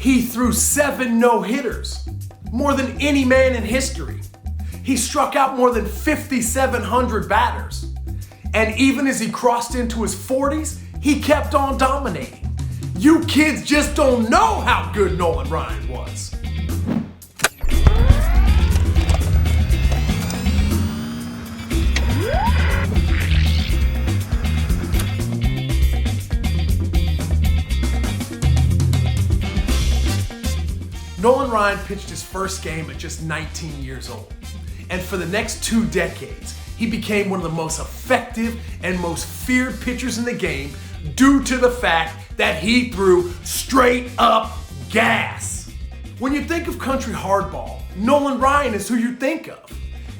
He threw 7 no-hitters, more than any man in history. He struck out more than 5,700 batters. And even as he crossed into his 40s, he kept on dominating. You kids just don't know how good Nolan Ryan was. Nolan Ryan pitched his first game at just 19 years old. And for the next 2 decades, he became one of the most effective and most feared pitchers in the game due to the fact that he threw straight up gas. When you think of country hardball, Nolan Ryan is who you think of.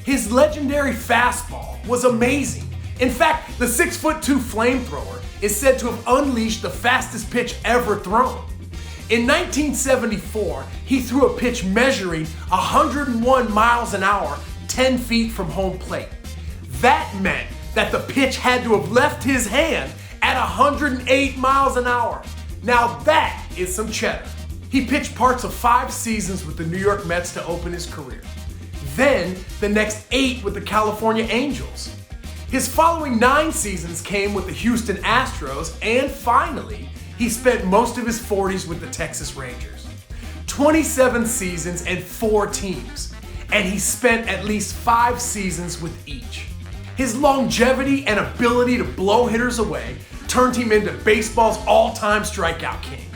His legendary fastball was amazing. In fact, the 6'2" flamethrower is said to have unleashed the fastest pitch ever thrown. In 1974, he threw a pitch measuring 101 miles an hour, 10 feet from home plate. That meant that the pitch had to have left his hand at 108 miles an hour. Now that is some cheddar. He pitched parts of 5 seasons with the New York Mets to open his career. Then the next 8 with the California Angels. His following 9 seasons came with the Houston Astros, and finally, he spent most of his 40s with the Texas Rangers. 27 seasons and 4 teams, and he spent at least 5 seasons with each. His longevity and ability to blow hitters away turned him into baseball's all-time strikeout king.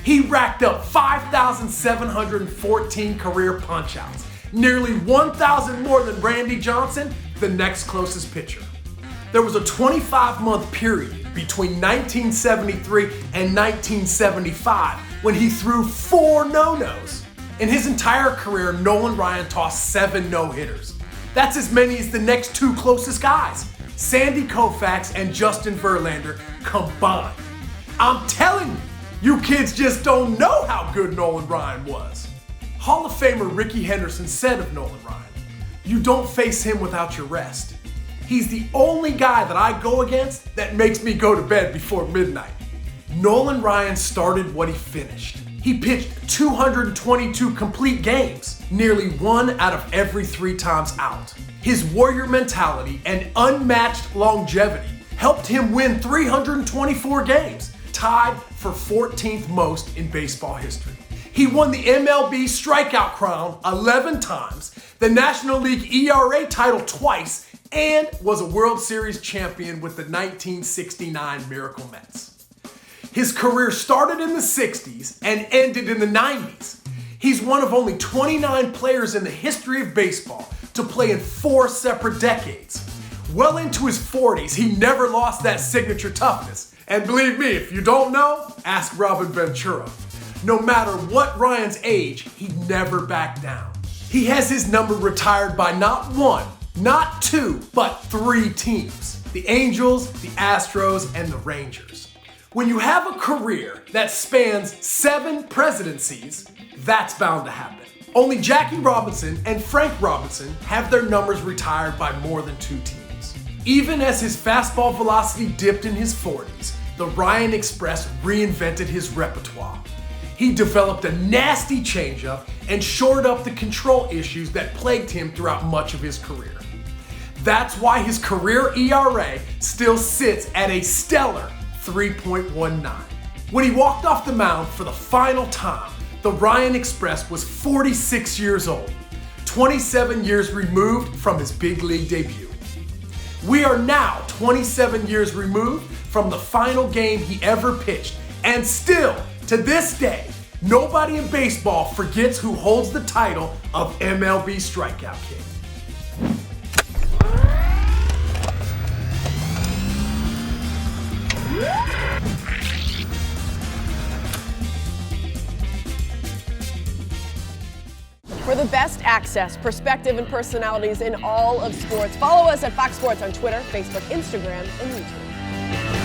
He racked up 5,714 career punchouts, nearly 1,000 more than Randy Johnson, the next closest pitcher. There was a 25-month period between 1973 and 1975 when he threw 4 no-nos. In his entire career, Nolan Ryan tossed 7 no-hitters. That's as many as the next 2 closest guys, Sandy Koufax and Justin Verlander combined. I'm telling you, you kids just don't know how good Nolan Ryan was. Hall of Famer Rickey Henderson said of Nolan Ryan, "You don't face him without your rest. He's the only guy that I go against that makes me go to bed before midnight." Nolan Ryan started what he finished. He pitched 222 complete games, nearly 1 out of every 3 times out. His warrior mentality and unmatched longevity helped him win 324 games, tied for 14th most in baseball history. He won the MLB strikeout crown 11 times, the National League ERA title twice, and was a World Series champion with the 1969 Miracle Mets. His career started in the 60s and ended in the 90s. He's one of only 29 players in the history of baseball to play in 4 separate decades. Well into his 40s, he never lost that signature toughness. And believe me, if you don't know, ask Robin Ventura. No matter what Ryan's age, he never backed down. He has his number retired by not 1, not 2, but 3 teams. The Angels, the Astros, and the Rangers. When you have a career that spans 7 presidencies, that's bound to happen. Only Jackie Robinson and Frank Robinson have their numbers retired by more than 2 teams. Even as his fastball velocity dipped in his 40s, the Ryan Express reinvented his repertoire. He developed a nasty changeup and shored up the control issues that plagued him throughout much of his career. That's why his career ERA still sits at a stellar 3.19. When he walked off the mound for the final time, the Ryan Express was 46 years old, 27 years removed from his big league debut. We are now 27 years removed from the final game he ever pitched, and still, to this day, nobody in baseball forgets who holds the title of MLB Strikeout King. For the best access, perspective, and personalities in all of sports, follow us at Fox Sports on Twitter, Facebook, Instagram, and YouTube.